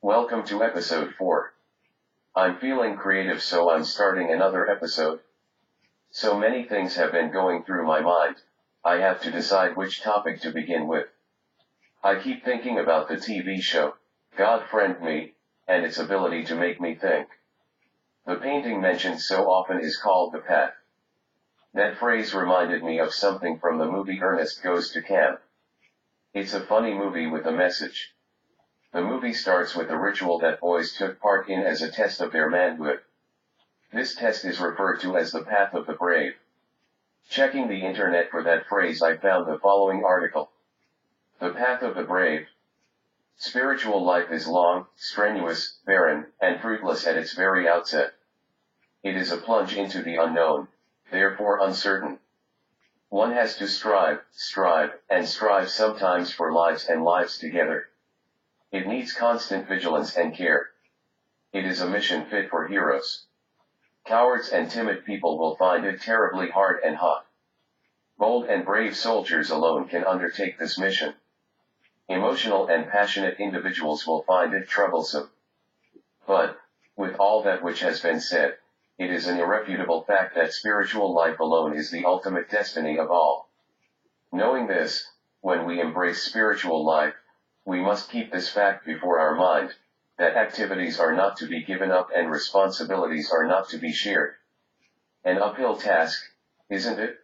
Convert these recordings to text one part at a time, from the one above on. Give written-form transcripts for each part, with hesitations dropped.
Welcome to episode 4. I'm feeling creative, so I'm starting another episode. So many things have been going through my mind, I have to decide which topic to begin with. I keep thinking about the TV show, God Friend Me, and its ability to make me think. The painting mentioned so often is called The Path. That phrase reminded me of something from the movie Ernest Goes to Camp. It's a funny movie with a message. The movie starts with a ritual that boys took part in as a test of their manhood. This test is referred to as the Path of the Brave. Checking the internet for that phrase, I found the following article. The Path of the Brave. Spiritual life is long, strenuous, barren, and fruitless at its very outset. It is a plunge into the unknown, therefore uncertain. One has to strive, and strive sometimes for lives and lives together. It needs constant vigilance and care. It is a mission fit for heroes. Cowards and timid people will find it terribly hard and hot. Bold and brave soldiers alone can undertake this mission. Emotional and passionate individuals will find it troublesome. But, with all that which has been said, it is an irrefutable fact that spiritual life alone is the ultimate destiny of all. Knowing this, when we embrace spiritual life, we must keep this fact before our mind, that activities are not to be given up and responsibilities are not to be shared. An uphill task, isn't it?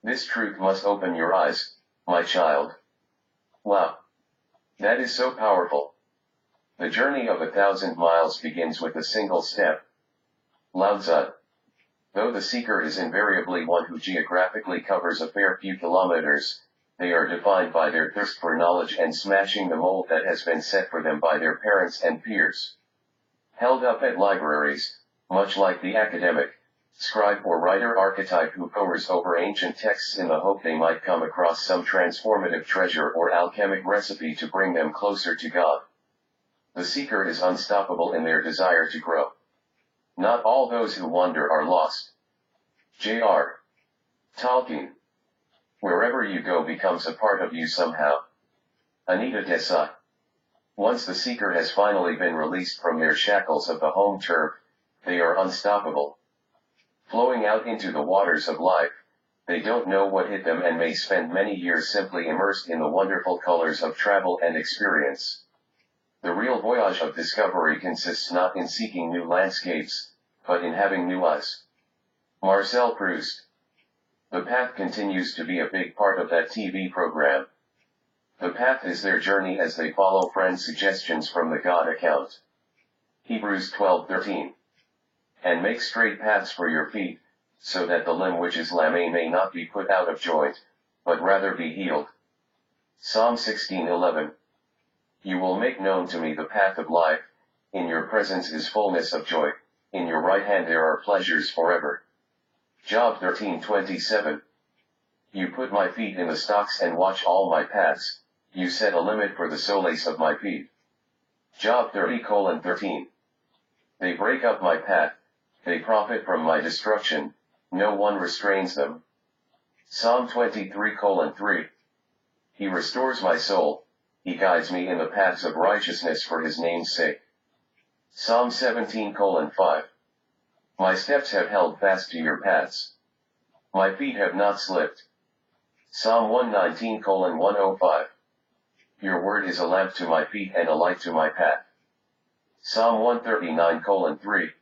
This truth must open your eyes, my child. Wow. That is so powerful. The journey of 1,000 miles begins with a single step. Lao Tzu. Though the seeker is invariably one who geographically covers a fair few kilometers, they are defined by their thirst for knowledge and smashing the mold that has been set for them by their parents and peers. Held up at libraries, much like the academic, scribe or writer archetype who pores over ancient texts in the hope they might come across some transformative treasure or alchemic recipe to bring them closer to God. The seeker is unstoppable in their desire to grow. Not all those who wander are lost. J.R. Tolkien. Wherever you go becomes a part of you somehow. Anita Desai. Once the seeker has finally been released from their shackles of the home turf, they are unstoppable. Flowing out into the waters of life, they don't know what hit them and may spend many years simply immersed in the wonderful colors of travel and experience. The real voyage of discovery consists not in seeking new landscapes, but in having new eyes. Marcel Proust. The Path continues to be a big part of that TV program. The Path is their journey as they follow friends' suggestions from the God account. Hebrews 12:13. And make straight paths for your feet, so that the limb which is lame may not be put out of joint, but rather be healed. Psalm 16:11. You will make known to me the path of life, in your presence is fullness of joy, in your right hand there are pleasures forever. Job 13:27. You put my feet in the stocks and watch all my paths, you set a limit for the solace of my feet. Job 30:13. They break up my path, they profit from my destruction, no one restrains them. Psalm 23:3. He restores my soul, he guides me in the paths of righteousness for his name's sake. Psalm 17:5. My steps have held fast to your paths. My feet have not slipped. Psalm 119:105. Your word is a lamp to my feet and a light to my path. Psalm 139:3.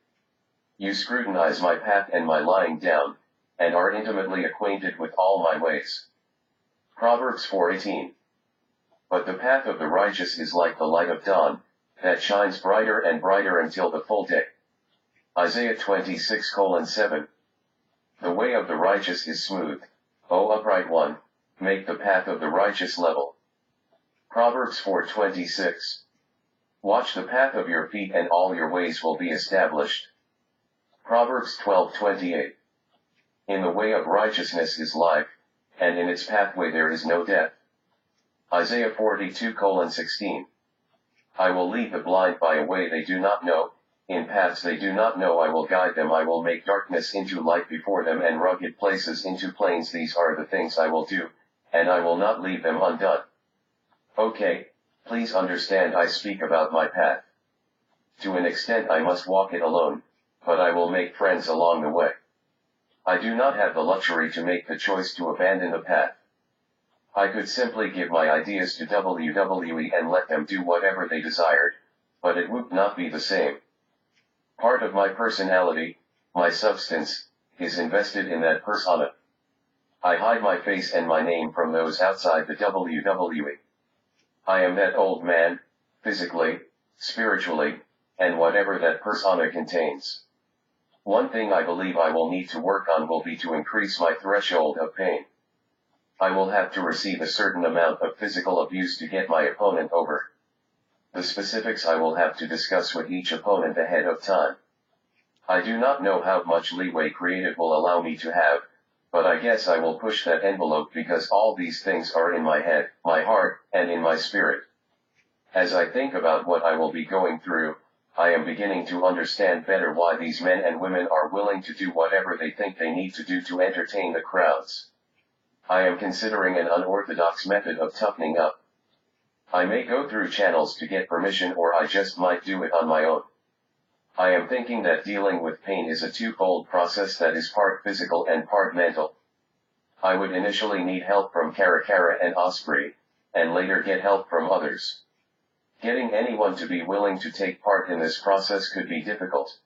You scrutinize my path and my lying down, and are intimately acquainted with all my ways. Proverbs 4:18. But the path of the righteous is like the light of dawn, that shines brighter and brighter until the full day. Isaiah 26:7. The way of the righteous is smooth, O upright one, make the path of the righteous level. Proverbs 4:26. Watch the path of your feet and all your ways will be established. Proverbs 12:28. In the way of righteousness is life, and in its pathway there is no death. Isaiah 42:16. I will lead the blind by a way they do not know, in paths they do not know I will guide them, I will make darkness into light before them and rugged places into plains. These are the things I will do, and I will not leave them undone. Okay, please understand I speak about my path. To an extent I must walk it alone, but I will make friends along the way. I do not have the luxury to make the choice to abandon the path. I could simply give my ideas to WWE and let them do whatever they desired, but it would not be the same. Part of my personality, my substance, is invested in that persona. I hide my face and my name from those outside the WWE. I am that old man, physically, spiritually, and whatever that persona contains. One thing I believe I will need to work on will be to increase my threshold of pain. I will have to receive a certain amount of physical abuse to get my opponent over. The specifics I will have to discuss with each opponent ahead of time. I do not know how much leeway creative will allow me to have, but I guess I will push that envelope because all these things are in my head, my heart, and in my spirit. As I think about what I will be going through, I am beginning to understand better why these men and women are willing to do whatever they think they need to do to entertain the crowds. I am considering an unorthodox method of toughening up. I may go through channels to get permission, or I just might do it on my own. I am thinking that dealing with pain is a twofold process that is part physical and part mental. I would initially need help from Cara and Osprey, and later get help from others. Getting anyone to be willing to take part in this process could be difficult.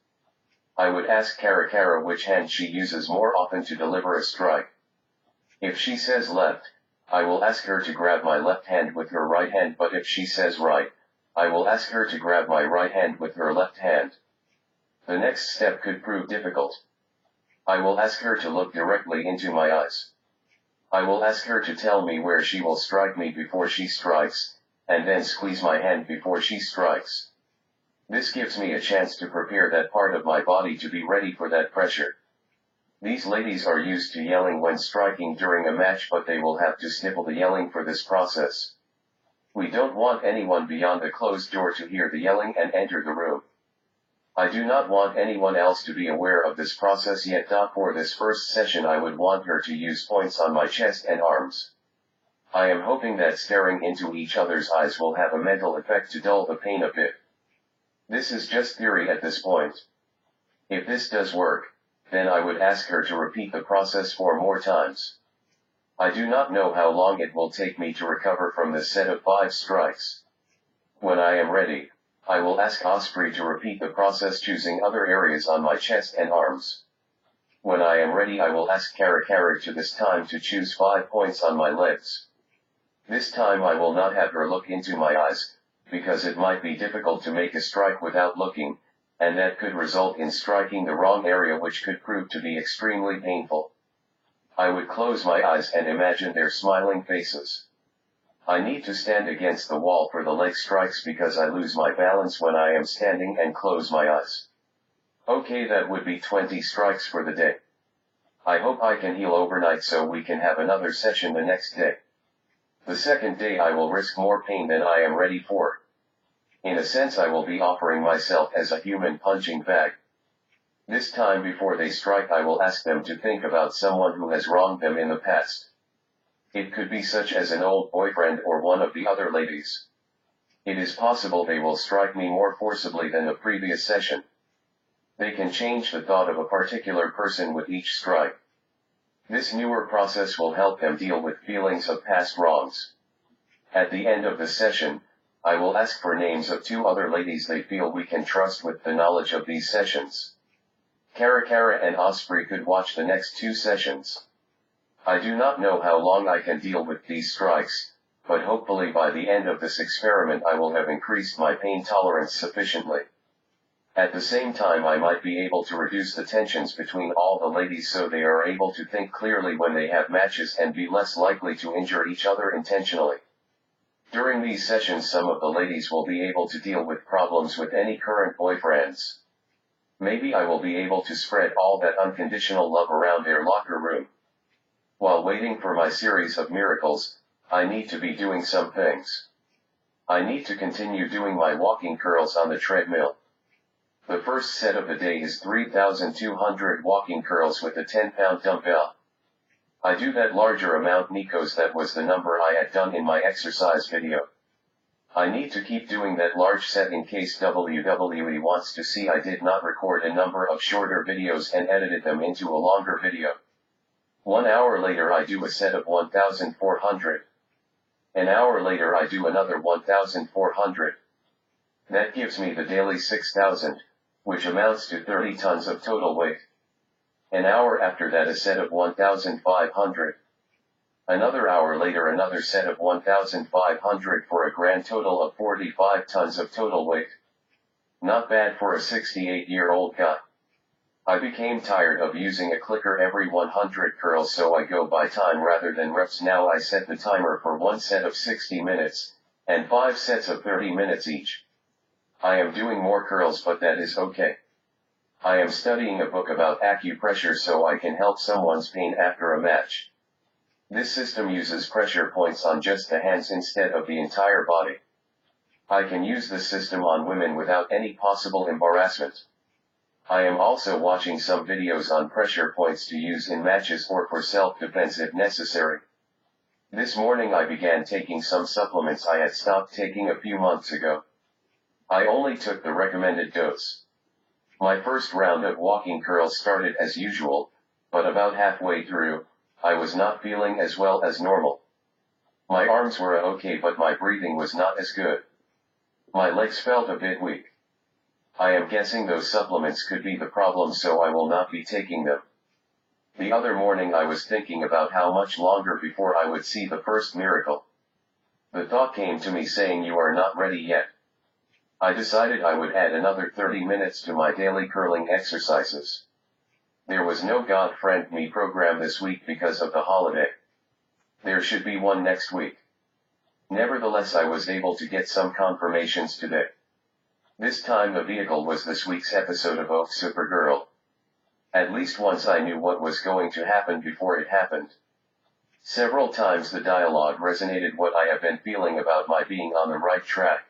I would ask Cara which hand she uses more often to deliver a strike. If she says left, I will ask her to grab my left hand with her right hand, but if she says right, I will ask her to grab my right hand with her left hand. The next step could prove difficult. I will ask her to look directly into my eyes. I will ask her to tell me where she will strike me before she strikes, and then squeeze my hand before she strikes. This gives me a chance to prepare that part of my body to be ready for that pressure. These ladies are used to yelling when striking during a match, but they will have to stifle the yelling for this process. We don't want anyone beyond the closed door to hear the yelling and enter the room. I do not want anyone else to be aware of this process yet. For this first session I would want her to use points on my chest and arms. I am hoping that staring into each other's eyes will have a mental effect to dull the pain a bit. This is just theory at this point. If this does work, then I would ask her to repeat the process 4 more times. I do not know how long it will take me to recover from this set of 5 strikes. When I am ready, I will ask Osprey to repeat the process, choosing other areas on my chest and arms. When I am ready, I will ask Cara to this time to choose 5 points on my legs. This time I will not have her look into my eyes, because it might be difficult to make a strike without looking, and that could result in striking the wrong area, which could prove to be extremely painful. I would close my eyes and imagine their smiling faces. I need to stand against the wall for the leg strikes because I lose my balance when I am standing and close my eyes. Okay, that would be 20 strikes for the day. I hope I can heal overnight so we can have another session the next day. The second day I will risk more pain than I am ready for. In a sense I will be offering myself as a human punching bag. This time before they strike I will ask them to think about someone who has wronged them in the past. It could be such as an old boyfriend or one of the other ladies. It is possible they will strike me more forcibly than the previous session. They can change the thought of a particular person with each strike. This newer process will help them deal with feelings of past wrongs. At the end of the session, I will ask for names of 2 other ladies they feel we can trust with the knowledge of these sessions. Cara and Osprey could watch the next 2 sessions. I do not know how long I can deal with these strikes, but hopefully by the end of this experiment I will have increased my pain tolerance sufficiently. At the same time I might be able to reduce the tensions between all the ladies so they are able to think clearly when they have matches and be less likely to injure each other intentionally. During these sessions some of the ladies will be able to deal with problems with any current boyfriends. Maybe I will be able to spread all that unconditional love around their locker room. While waiting for my series of miracles, I need to be doing some things. I need to continue doing my walking curls on the treadmill. The first set of the day is 3,200 walking curls with a 10-pound dumbbell. I do that larger amount because that was the number I had done in my exercise video. I need to keep doing that large set in case WWE wants to see I did not record a number of shorter videos and edited them into a longer video. 1 hour later I do a set of 1,400. An hour later I do another 1,400. That gives me the daily 6,000, which amounts to 30 tons of total weight. An hour after that a set of 1,500. Another hour later another set of 1,500 for a grand total of 45 tons of total weight. Not bad for a 68-year-old guy. I became tired of using a clicker every 100 curls, so I go by time rather than reps. Now I set the timer for one set of 60 minutes, and 5 sets of 30 minutes each. I am doing more curls, but that is okay. I am studying a book about acupressure so I can help someone's pain after a match. This system uses pressure points on just the hands instead of the entire body. I can use this system on women without any possible embarrassment. I am also watching some videos on pressure points to use in matches or for self-defense if necessary. This morning I began taking some supplements I had stopped taking a few months ago. I only took the recommended dose. My first round of walking curls started as usual, but about halfway through, I was not feeling as well as normal. My arms were okay, but my breathing was not as good. My legs felt a bit weak. I am guessing those supplements could be the problem, so I will not be taking them. The other morning I was thinking about how much longer before I would see the first miracle. The thought came to me saying you are not ready yet. I decided I would add another 30 minutes to my daily curling exercises. There was no God Friend Me program this week because of the holiday. There should be one next week. Nevertheless, I was able to get some confirmations today. This time the vehicle was this week's episode of Oh Supergirl. At least once I knew what was going to happen before it happened. Several times the dialogue resonated what I have been feeling about my being on the right track.